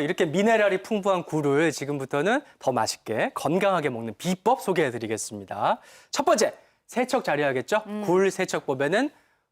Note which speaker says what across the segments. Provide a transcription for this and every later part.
Speaker 1: 이렇게 미네랄이 풍부한 굴을 지금부터는 더 맛있게 건강하게 먹는 비법 소개해드리겠습니다. 첫 번째, 세척 잘해야겠죠? 굴 세척법에는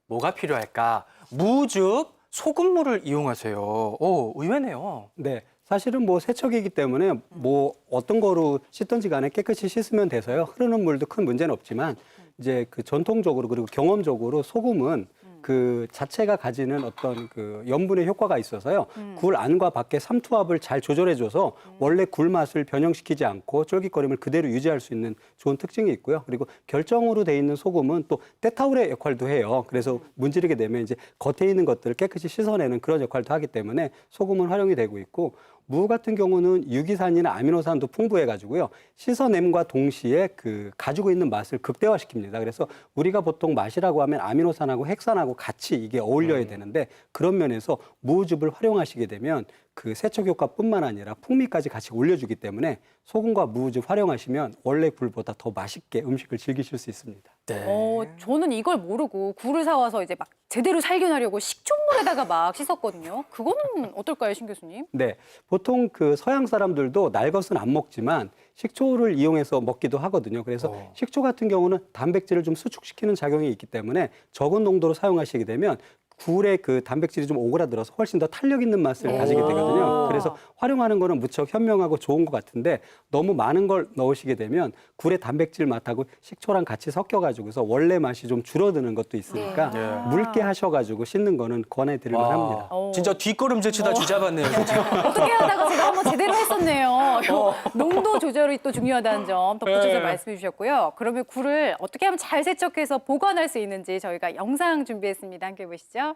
Speaker 1: 뭐가 필요할까? 무즙, 소금물을 이용하세요. 오, 의외네요.
Speaker 2: 네. 사실은 뭐 세척이기 때문에 뭐 어떤 거로 씻든지 간에 깨끗이 씻으면 돼서요. 흐르는 물도 큰 문제는 없지만 이제 그 전통적으로 그리고 경험적으로 소금은 그 자체가 가지는 어떤 그 염분의 효과가 있어서요. 굴 안과 밖의 삼투압을 잘 조절해줘서 원래 굴 맛을 변형시키지 않고 쫄깃거림을 그대로 유지할 수 있는 좋은 특징이 있고요. 그리고 결정으로 돼 있는 소금은 또 때타올의 역할도 해요. 그래서 문지르게 되면 이제 겉에 있는 것들을 깨끗이 씻어내는 그런 역할도 하기 때문에 소금은 활용이 되고 있고 무 같은 경우는 유기산이나 아미노산도 풍부해가지고요. 씻어냄과 동시에 그 가지고 있는 맛을 극대화시킵니다. 그래서 우리가 보통 맛이라고 하면 아미노산하고 핵산하고 같이 이게 어울려야 되는데 그런 면에서 무즙을 활용하시게 되면 그 세척 효과뿐만 아니라 풍미까지 같이 올려주기 때문에 소금과 무즙 활용하시면 원래 굴보다 더 맛있게 음식을 즐기실 수 있습니다.
Speaker 1: 네.
Speaker 3: 저는 이걸 모르고 굴을 사와서 이제 막 제대로 살균하려고 식초물에다가 막 씻었거든요. 그거는 어떨까요, 신 교수님?
Speaker 2: 네, 보통 그 서양 사람들도 날 것은 안 먹지만 식초를 이용해서 먹기도 하거든요. 그래서 식초 같은 경우는 단백질을 좀 수축시키는 작용이 있기 때문에 적은 농도로 사용하시게 되면 굴의 그 단백질이 좀 오그라들어서 훨씬 더 탄력 있는 맛을 가지게 되거든요. 그래서 활용하는 거는 무척 현명하고 좋은 것 같은데 너무 많은 걸 넣으시게 되면 굴의 단백질 맛하고 식초랑 같이 섞여가지고서 원래 맛이 좀 줄어드는 것도 있으니까 묽게 하셔가지고 씻는 거는 권해드릴 만합니다.
Speaker 1: 진짜 뒷걸음질 치다 쥐잡았네요, 진짜.
Speaker 3: 어떻게 하다가 제가 한번 제대로 했었네요. 농도 조절이 또 중요하다는 점 덧붙여서 말씀해 주셨고요. 그러면 굴을 어떻게 하면 잘 세척해서 보관할 수 있는지 저희가 영상 준비했습니다. 함께 보시죠.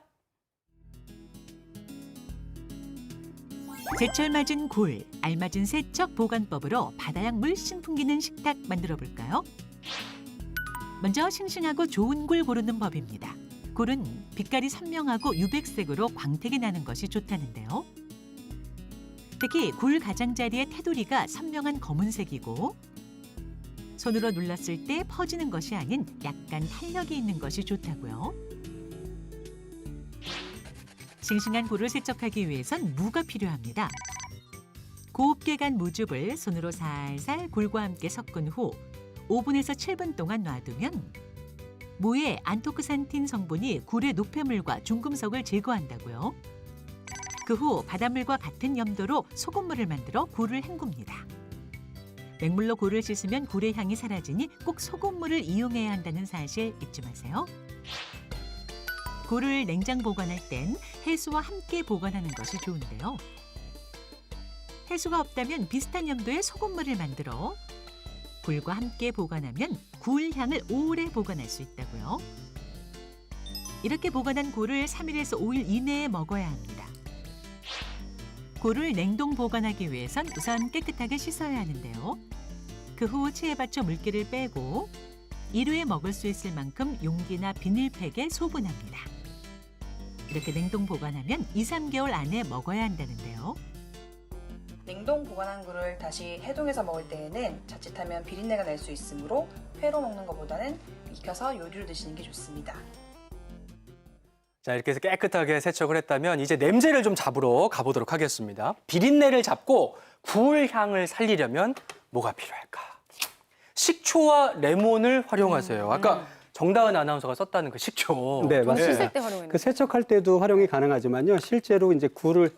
Speaker 4: 제철 맞은 굴, 알맞은 세척 보관법으로 바다양 물씬 풍기는 식탁 만들어 볼까요? 먼저 싱싱하고 좋은 굴 고르는 법입니다. 굴은 빛깔이 선명하고 유백색으로 광택이 나는 것이 좋다는데요. 특히 굴 가장자리의 테두리가 선명한 검은색이고 손으로 눌렀을 때 퍼지는 것이 아닌 약간 탄력이 있는 것이 좋다고요. 싱싱한 굴을 세척하기 위해선 무가 필요합니다. 곱게 간 무즙을 손으로 살살 굴과 함께 섞은 후 5분에서 7분 동안 놔두면 무의 안토크산틴 성분이 굴의 노폐물과 중금속을 제거한다고요. 그 후 바닷물과 같은 염도로 소금물을 만들어 굴을 헹굽니다. 맹물로 굴을 씻으면 굴의 향이 사라지니 꼭 소금물을 이용해야 한다는 사실 잊지 마세요. 굴을 냉장 보관할 땐 해수와 함께 보관하는 것이 좋은데요. 해수가 없다면 비슷한 염도의 소금물을 만들어 굴과 함께 보관하면 굴 향을 오래 보관할 수 있다고요. 이렇게 보관한 굴을 3일에서 5일 이내에 먹어야 합니다. 굴을 냉동 보관하기 위해선 우선 깨끗하게 씻어야 하는데요. 그 후 체에 받쳐 물기를 빼고 일회에 먹을 수 있을 만큼 용기나 비닐팩에 소분합니다. 이렇게 냉동 보관하면 2, 3개월 안에 먹어야 한다는데요.
Speaker 5: 냉동 보관한 굴을 다시 해동해서 먹을 때에는 자칫하면 비린내가 날 수 있으므로 회로 먹는 것보다는 익혀서 요리로 드시는 게 좋습니다.
Speaker 1: 자, 이렇게 해서 깨끗하게 세척을 했다면 이제 냄새를 좀 잡으러 가보도록 하겠습니다. 비린내를 잡고 굴 향을 살리려면 뭐가 필요할까? 식초와 레몬을 활용하세요. 아까 정다은 아나운서가 썼다는 그 식초.
Speaker 2: 네, 맞습니다.
Speaker 3: 씻을 때 활용했는데.
Speaker 2: 그 세척할 때도 활용이 가능하지만요. 실제로 이제 굴을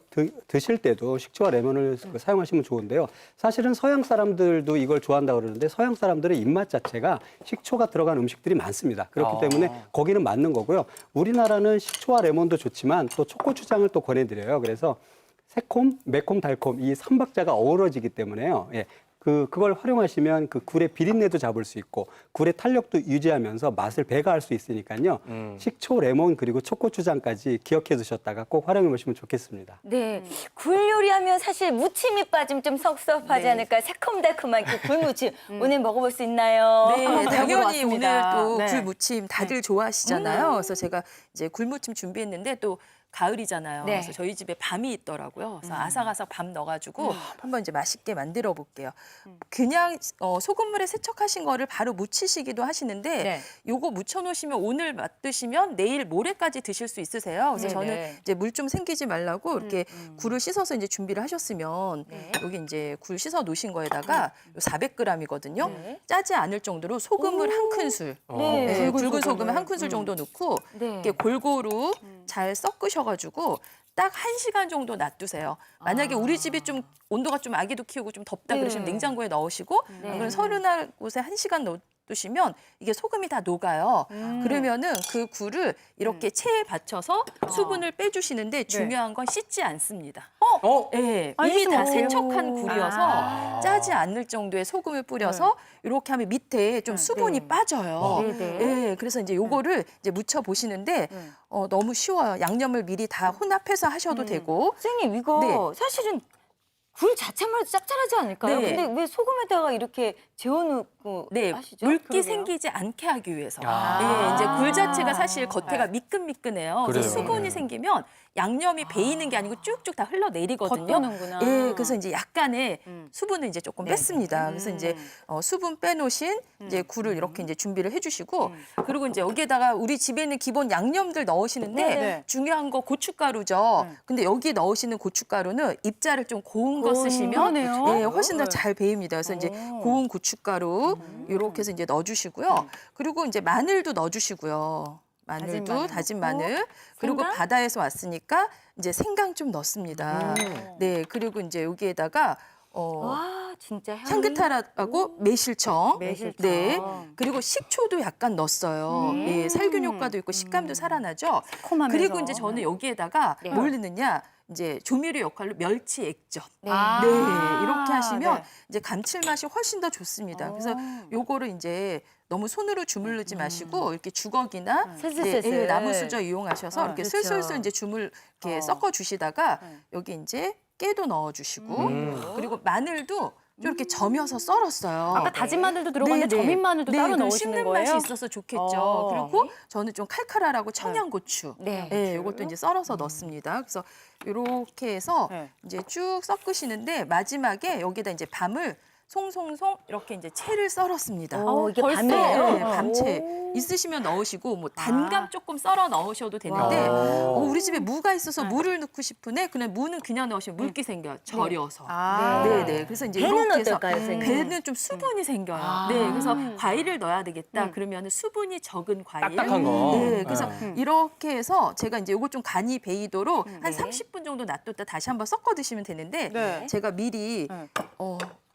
Speaker 2: 드실 때도 식초와 레몬을 사용하시면 좋은데요. 사실은 서양 사람들도 이걸 좋아한다고 그러는데 서양 사람들의 입맛 자체가 식초가 들어간 음식들이 많습니다. 그렇기 때문에 거기는 맞는 거고요. 우리나라는 식초와 레몬도 좋지만 또 초고추장을 또 권해드려요. 그래서 새콤, 매콤, 달콤 이 삼박자가 어우러지기 때문에요. 예. 그걸 활용하시면 그 굴의 비린내도 잡을 수 있고 굴의 탄력도 유지하면서 맛을 배가할 수 있으니까요. 식초, 레몬 그리고 초고추장까지 기억해 두셨다가 꼭 활용해 보시면 좋겠습니다.
Speaker 6: 네, 굴 요리하면 사실 무침이 빠지면 좀 섭섭하지
Speaker 3: 네.
Speaker 6: 않을까? 새콤달콤한 그 굴무침 오늘 먹어볼 수 있나요?
Speaker 7: 네,
Speaker 3: 한번
Speaker 7: 당연히
Speaker 3: 먹어봤습니다.
Speaker 7: 오늘 또
Speaker 3: 네.
Speaker 7: 굴무침 다들 좋아하시잖아요. 그래서 제가 이제 굴무침 준비했는데 또 가을이잖아요.
Speaker 6: 네.
Speaker 7: 그래서 저희 집에 밤이 있더라고요. 그래서 아삭아삭 밤 넣어가지고 한번 이제 맛있게 만들어 볼게요. 그냥 소금물에 세척하신 거를 바로 무치시기도 하시는데
Speaker 6: 네.
Speaker 7: 요거 무쳐놓으시면 오늘 맛드시면 내일 모레까지 드실 수 있으세요. 그래서
Speaker 6: 네,
Speaker 7: 저는
Speaker 6: 네.
Speaker 7: 이제 물 좀 생기지 말라고 이렇게 굴을 씻어서 이제 준비를 하셨으면
Speaker 6: 네.
Speaker 7: 여기 이제 굴 씻어 놓으신 거에다가 400g이거든요.
Speaker 6: 네.
Speaker 7: 짜지 않을 정도로 소금을 한 큰술,
Speaker 6: 네.
Speaker 7: 네, 굵은 소금을 한 큰술 정도 넣고
Speaker 6: 네.
Speaker 7: 이렇게 골고루 잘 섞으셔가지고 딱 1시간 정도 놔두세요. 만약에 우리 집이 좀 온도가 좀 아기도 키우고 좀 덥다
Speaker 6: 네.
Speaker 7: 그러시면 냉장고에 넣으시고
Speaker 6: 네.
Speaker 7: 안 그러면 서른한 곳에 1시간 넣으시면 이게 소금이 다 녹아요. 그러면은 그 굴을 이렇게 체에 받쳐서 수분을 빼주시는데 중요한 건 씻지 않습니다.
Speaker 1: 어?
Speaker 7: 네,
Speaker 3: 안
Speaker 7: 이미 다
Speaker 3: 씻으면 어때요?
Speaker 7: 세척한 굴이어서 짜지 않을 정도의 소금을 뿌려서 이렇게 하면 밑에 좀 수분이 빠져요.
Speaker 6: 네, 네.
Speaker 7: 네, 그래서 이제 요거를 이제 무쳐 보시는데 너무 쉬워요. 양념을 미리 다 혼합해서 하셔도 되고.
Speaker 6: 선생님 이거
Speaker 7: 네.
Speaker 6: 사실은 굴 자체만 해도 짭짤하지 않을까요?
Speaker 7: 네.
Speaker 6: 근데 왜 소금에다가 이렇게 재워놓고
Speaker 7: 네,
Speaker 6: 하시죠?
Speaker 7: 물기
Speaker 6: 그러게요.
Speaker 7: 생기지 않게 하기 위해서.
Speaker 1: 아.
Speaker 7: 네, 이제 굴 자체가 사실 겉에가 미끈미끈해요. 그래서
Speaker 1: 그래요.
Speaker 7: 수분이 생기면 양념이 배이는 게 아니고 쭉쭉 다 흘러내리거든요.
Speaker 3: 겉도는구나.
Speaker 7: 예, 그래서 이제 약간의 수분을 이제 조금 뺐습니다. 그래서 이제 수분 빼놓으신 이제 굴을 이렇게 이제 준비를 해주시고 그리고 이제 여기에다가 우리 집에 있는 기본 양념들 넣으시는데
Speaker 3: 네, 네.
Speaker 7: 중요한 거 고춧가루죠. 근데 여기 넣으시는 고춧가루는 입자를 좀 고운 거 쓰시면
Speaker 3: 그러네요.
Speaker 7: 예, 훨씬 더 잘 배입니다. 그래서 이제 고운 고춧가루 이렇게 해서 이제 넣어주시고요. 그리고 이제 마늘도 넣어주시고요. 마늘도 다진 마늘. 그리고
Speaker 6: 생강?
Speaker 7: 바다에서 왔으니까 이제 생강 좀 넣습니다. 네, 그리고 이제 여기에다가
Speaker 6: 와 진짜 향이.
Speaker 7: 향긋하라고 매실청.
Speaker 6: 매실청.
Speaker 7: 네. 그리고 식초도 약간 넣었어요. 예, 살균 효과도 있고 식감도 살아나죠.
Speaker 3: 새콤하면서.
Speaker 7: 그리고 이제 저는 여기에다가
Speaker 6: 네.
Speaker 7: 뭘 넣느냐? 이제 조미료 역할로 멸치 액젓.
Speaker 6: 네.
Speaker 7: 네, 이렇게 하시면
Speaker 3: 네.
Speaker 7: 이제 감칠맛이 훨씬 더 좋습니다. 그래서 요거를 이제 너무 손으로 주물르지 마시고 이렇게 주걱이나
Speaker 6: 슬슬슬슬.
Speaker 7: 예, 나무 수저 이용하셔서 이렇게
Speaker 6: 그렇죠.
Speaker 7: 슬슬슬 이제 이렇게 섞어 주시다가 여기 이제 깨도 넣어 주시고 그리고 마늘도 좀 이렇게 점여서 썰었어요.
Speaker 3: 아까 다진 마늘도 들어갔는데
Speaker 7: 네, 네.
Speaker 3: 점인 마늘도
Speaker 7: 네,
Speaker 3: 따로
Speaker 7: 그럼
Speaker 3: 넣으시는
Speaker 7: 씹는
Speaker 3: 거예요?
Speaker 7: 맛이 있어서 좋겠죠.
Speaker 3: 어.
Speaker 7: 그리고 저는 좀 칼칼하라고 청양고추.
Speaker 6: 네.
Speaker 7: 네, 이것도 이제 썰어서 넣습니다. 그래서 이렇게 해서
Speaker 3: 네.
Speaker 7: 이제 쭉 섞으시는데 마지막에 여기다 이제 밤을 송송송 이렇게 이제 채를 썰었습니다.
Speaker 6: 이게
Speaker 3: 벌써?
Speaker 6: 밤이에요?
Speaker 7: 네, 밤채 있으시면 넣으시고 뭐 단감 조금 썰어 넣으셔도 되는데 우리 집에 무가 있어서 무를 넣고 싶으네. 그냥 무는 그냥 넣으시면 물기 생겨요. 절여서. 네, 네. 그래서 이제
Speaker 6: 배는
Speaker 7: 이렇게 해서
Speaker 6: 어떨까요, 선생님?
Speaker 7: 배는 좀 수분이 생겨요. 네, 그래서 과일을 넣어야 되겠다. 그러면 수분이 적은 과일.
Speaker 1: 딱딱한 거.
Speaker 7: 네, 그래서 이렇게 해서 제가 이제 요거 좀 간이 배이도록 한
Speaker 6: 네.
Speaker 7: 30분 정도 놔뒀다 다시 한번 섞어 드시면 되는데
Speaker 3: 네.
Speaker 7: 제가 미리
Speaker 3: 네.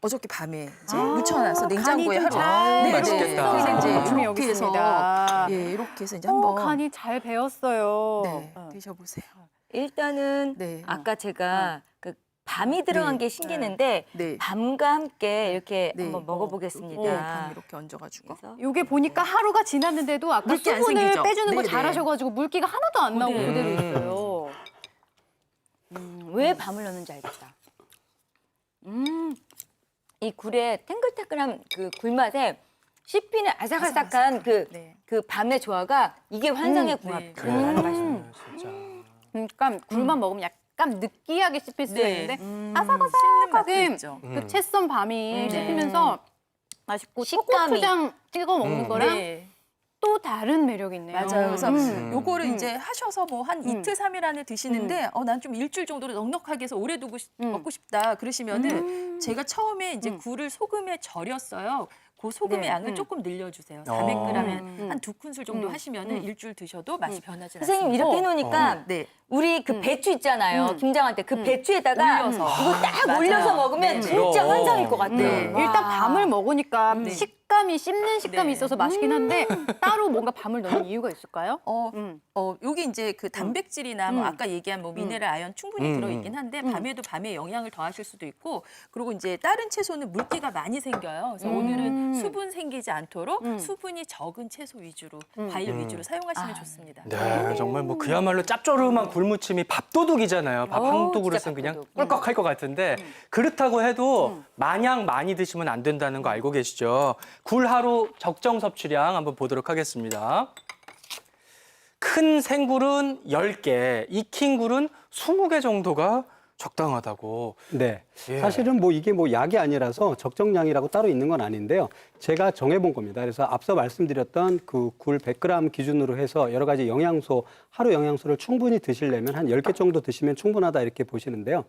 Speaker 7: 어저께 밤에 이제 묻혀놔서 냉장고에
Speaker 3: 간이 좀
Speaker 7: 하루.
Speaker 3: 잘
Speaker 1: 맛있겠다.
Speaker 7: 그래서 이제
Speaker 3: 요즘에 여기
Speaker 7: 이렇게 해서
Speaker 3: 있습니다.
Speaker 7: 예, 이렇게 해서 이제 한번
Speaker 3: 간이 잘 배었어요.
Speaker 7: 네, 드셔보세요.
Speaker 6: 일단은
Speaker 7: 네.
Speaker 6: 아까 제가 그 밤이 들어간
Speaker 7: 네.
Speaker 6: 게 신기는데
Speaker 7: 네.
Speaker 6: 밤과 함께 이렇게
Speaker 7: 네.
Speaker 6: 한번 먹어보겠습니다.
Speaker 7: 밤 이렇게 얹어가지고.
Speaker 6: 그래서
Speaker 3: 요게 보니까 하루가 지났는데도 아까
Speaker 7: 물기 안
Speaker 3: 수분을
Speaker 7: 생기죠?
Speaker 3: 빼주는 거
Speaker 7: 네네.
Speaker 3: 잘하셔가지고 물기가 하나도 안 나오고
Speaker 7: 네.
Speaker 3: 그대로 있어요.
Speaker 6: 왜 밤을 넣는지 알겠다. 이 굴의 탱글탱글한 그 굴맛에 씹히는 아삭아삭한
Speaker 7: 네.
Speaker 6: 그 밤의 조화가 이게 환상의 궁합.
Speaker 7: 네.
Speaker 1: 그래요. 진짜.
Speaker 3: 그러니까 굴만 먹으면 약간 느끼하게 씹힐 수가
Speaker 7: 네.
Speaker 3: 있는데
Speaker 7: 씹는
Speaker 3: 아삭아삭하게
Speaker 7: 맛도 있죠.
Speaker 3: 그 채썬 밤이
Speaker 7: 네.
Speaker 3: 씹히면서 맛있고
Speaker 6: 식감이.
Speaker 3: 초고추장 찍어 먹는 거랑
Speaker 7: 네.
Speaker 3: 또 다른 매력이 있네요.
Speaker 7: 맞아요. 그래서 요거를
Speaker 3: 음.
Speaker 7: 이제 하셔서 뭐 한 이틀, 3일 안에 드시는데 난 좀 일주일 정도로 넉넉하게 해서 오래 두고 먹고 싶다 그러시면은 제가 처음에 이제 굴을 소금에 절였어요. 그 소금의
Speaker 6: 네.
Speaker 7: 양을 조금 늘려주세요. 400g에 한 2큰술 정도
Speaker 3: 음.
Speaker 7: 하시면은 일주일 드셔도 맛이 변하지
Speaker 6: 선생님
Speaker 7: 않습니다.
Speaker 6: 이렇게 해놓으니까
Speaker 7: 네.
Speaker 6: 우리 그 배추 있잖아요. 김장할 때 그 배추에다가
Speaker 7: 올려서.
Speaker 6: 이거 딱
Speaker 7: 맞아요.
Speaker 6: 올려서 먹으면
Speaker 7: 네.
Speaker 6: 진짜
Speaker 1: 그럼.
Speaker 6: 환상일 것 같아요.
Speaker 7: 네.
Speaker 3: 일단 밤을 먹으니까
Speaker 7: 네.
Speaker 3: 식감이 씹는 식감이
Speaker 7: 네.
Speaker 3: 있어서 맛있긴 한데 따로 뭔가 밤을 넣는 이유가 있을까요?
Speaker 7: 여기 이제 그 단백질이나 뭐 아까 얘기한 뭐 미네랄 아연 충분히 들어있긴 한데 밤에도 밤에 영양을 더하실 수도 있고 그리고 이제 다른 채소는 물기가 많이 생겨요. 그래서 오늘은 수분 생기지 않도록 수분이 적은 채소 위주로 과일 위주로 사용하시면 좋습니다.
Speaker 1: 네, 정말 뭐 그야말로 짭조름한 굴무침이 밥도둑이잖아요. 밥 한
Speaker 6: 어우,
Speaker 1: 두 그릇은
Speaker 6: 진짜
Speaker 1: 그냥
Speaker 6: 밥도둑.
Speaker 1: 꿀꺽할 것 같은데 그렇다고 해도 마냥 많이 드시면 안 된다는 거 알고 계시죠? 굴 하루 적정 섭취량 한번 보도록 하겠습니다. 큰 생굴은 10개, 익힌 굴은 20개 정도가 적당하다고.
Speaker 2: 네.
Speaker 1: 예.
Speaker 2: 사실은 뭐 이게 뭐 약이 아니라서 적정량이라고 따로 있는 건 아닌데요. 제가 정해본 겁니다. 그래서 앞서 말씀드렸던 그 굴 100g 기준으로 해서 여러 가지 영양소, 하루 영양소를 충분히 드시려면 한 10개 정도 드시면 충분하다 이렇게 보시는데요.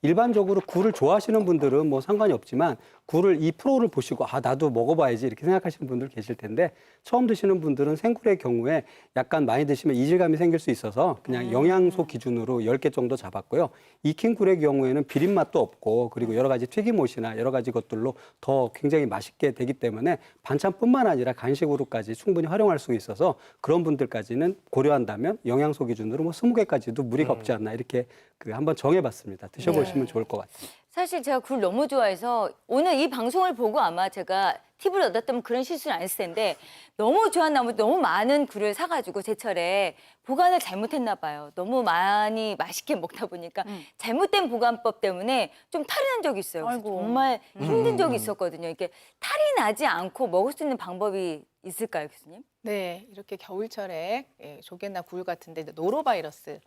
Speaker 2: 일반적으로 굴을 좋아하시는 분들은 뭐 상관이 없지만 굴을 이 프로를 보시고 아, 나도 먹어봐야지 이렇게 생각하시는 분들 계실 텐데 처음 드시는 분들은 생굴의 경우에 약간 많이 드시면 이질감이 생길 수 있어서 그냥 영양소 기준으로 10개 정도 잡았고요. 익힌 굴의 경우에는 비린 맛도 없고 그리고 여러 가지 튀김옷이나 여러 가지 것들로 더 굉장히 맛있게 되기 때문에 반찬뿐만 아니라 간식으로까지 충분히 활용할 수 있어서 그런 분들까지는 고려한다면 영양소 기준으로 뭐 20개까지도 무리가 없지 않나 이렇게 그 한번 정해봤습니다. 드셔보시면 좋을 것 같아요.
Speaker 6: 사실 제가 굴 너무 좋아해서 오늘 이 방송을 보고 아마 제가 팁을 얻었다면 그런 실수는 안 했을 텐데 너무 좋아하는 나머지 너무 많은 굴을 사가지고 제철에 보관을 잘못했나 봐요. 너무 많이 맛있게 먹다 보니까 잘못된 보관법 때문에 좀 탈이 난 적이 있어요. 그래서
Speaker 3: 아이고.
Speaker 6: 정말 힘든 적이 있었거든요. 이게 탈이 나지 않고 먹을 수 있는 방법이 있을까요, 교수님?
Speaker 8: 네, 이렇게 겨울철에 조개나 굴 같은데 이제 노로바이러스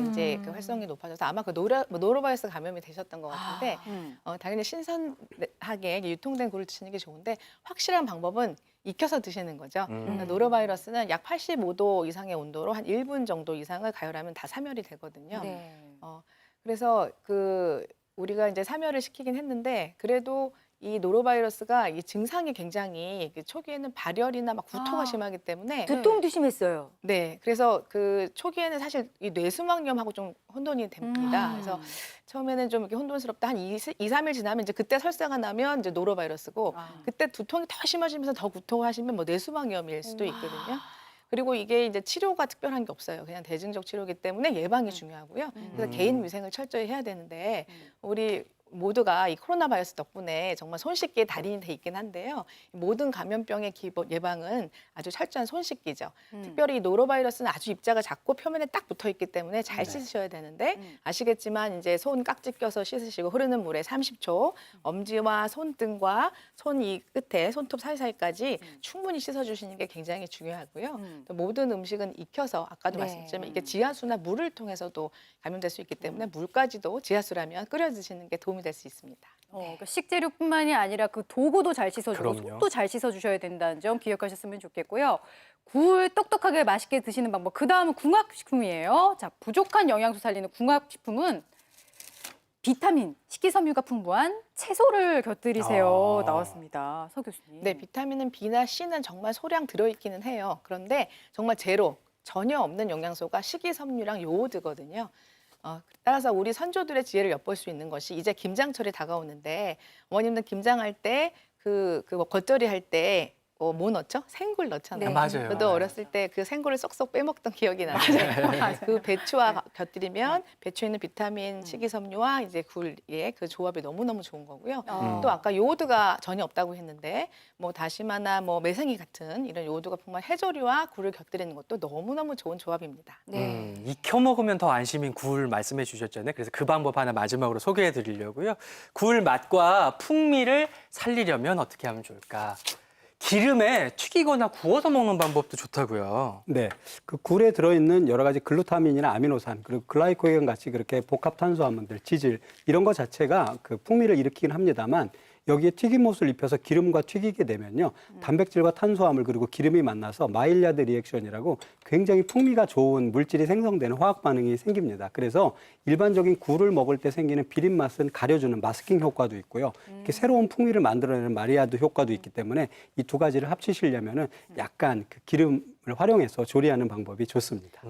Speaker 8: 이제 그 활성이 높아져서 아마 그 노로바이러스 감염이 되셨던 것 같은데 당연히 신선하게 유통된 굴을 드시는 게 좋은데 확실한 방법은 익혀서 드시는 거죠. 그러니까 노로바이러스는 약 85도 이상의 온도로 한 1분 정도 이상을 가열하면 다 사멸이 되거든요.
Speaker 6: 네.
Speaker 8: 그래서 그 우리가 이제 사멸을 시키긴 했는데 그래도 이 노로바이러스가 이 증상이 굉장히 그 초기에는 발열이나 막 구토가 심하기 때문에
Speaker 6: 두통도 심했어요.
Speaker 8: 네, 그래서 그 초기에는 사실 이 뇌수막염하고 좀 혼돈이 됩니다. 그래서 처음에는 좀 이렇게 혼돈스럽다 한 2, 3일 지나면 이제 그때 설사가 나면 이제 노로바이러스고 그때 두통이 더 심해지면서 더 구토하시면 뭐 뇌수막염일 수도 있거든요. 그리고 이게 이제 치료가 특별한 게 없어요. 그냥 대증적 치료이기 때문에 예방이 중요하고요. 그래서 개인 위생을 철저히 해야 되는데 우리 모두가 이 코로나 바이러스 덕분에 정말 손 씻기의 달인이 돼 있긴 한데요. 모든 감염병의 기본 예방은 아주 철저한 손 씻기죠. 특별히 이 노로바이러스는 아주 입자가 작고 표면에 딱 붙어 있기 때문에 잘 씻으셔야 되는데 아시겠지만 이제 손 깍지 껴서 씻으시고 흐르는 물에 30초 엄지와 손등과 손 이 끝에 손톱 사이사이까지 충분히 씻어주시는 게 굉장히 중요하고요. 또 모든 음식은 익혀서 아까도 말씀드렸지만 이게 지하수나 물을 통해서도 감염될 수 있기 때문에 물까지도 지하수라면 끓여 드시는 게 도움이 될 수 있습니다.
Speaker 3: 그러니까 식재료뿐만이 아니라 그 도구도 잘 씻어주고
Speaker 1: 그럼요.
Speaker 3: 손도 잘 씻어주셔야 된다는 점 기억하셨으면 좋겠고요. 굴 똑똑하게 맛있게 드시는 방법. 그 다음은 궁합식품이에요. 자, 부족한 영양소 살리는 궁합식품은 비타민, 식이섬유가 풍부한 채소를 곁들이세요. 나왔습니다. 서 교수님.
Speaker 8: 네, 비타민은 B나 C는 정말 소량 들어있기는 해요. 그런데 정말 제로, 전혀 없는 영양소가 식이섬유랑 요오드거든요. 따라서 우리 선조들의 지혜를 엿볼 수 있는 것이 이제 김장철이 다가오는데 어머님들 김장할 때 뭐 겉절이 할 때 뭐 넣죠? 생굴 넣잖아요.
Speaker 3: 네.
Speaker 1: 맞아요.
Speaker 8: 저도 어렸을 때 그 생굴을 쏙쏙 빼먹던 기억이 나는데 그 배추와 곁들이면 배추에 있는 비타민, 식이섬유와 이제 굴의 그 조합이 너무너무 좋은 거고요. 또 아까 요오드가 전혀 없다고 했는데 뭐 다시마나 뭐 매생이 같은 이런 요오드가 풍부한 해조류와 굴을 곁들이는 것도 너무너무 좋은 조합입니다.
Speaker 1: 익혀 먹으면 더 안심인 굴 말씀해 주셨잖아요. 그래서 그 방법 하나 마지막으로 소개해 드리려고요. 굴 맛과 풍미를 살리려면 어떻게 하면 좋을까? 기름에 튀기거나 구워서 먹는 방법도 좋다고요.
Speaker 2: 네, 그 굴에 들어있는 여러 가지 글루타민이나 아미노산 그리고 글라이코겐 같이 그렇게 복합 탄수화물들, 지질 이런 것 자체가 그 풍미를 일으키긴 합니다만 여기에 튀김옷을 입혀서 기름과 튀기게 되면요 단백질과 탄수화물 그리고 기름이 만나서 마일야드 리액션이라고 굉장히 풍미가 좋은 물질이 생성되는 화학 반응이 생깁니다. 그래서 일반적인 굴을 먹을 때 생기는 비린 맛은 가려주는 마스킹 효과도 있고요. 이렇게 새로운 풍미를 만들어내는 마일야드 효과도 있기 때문에 이 두 가지를 합치시려면은 약간 그 기름을 활용해서 조리하는 방법이 좋습니다.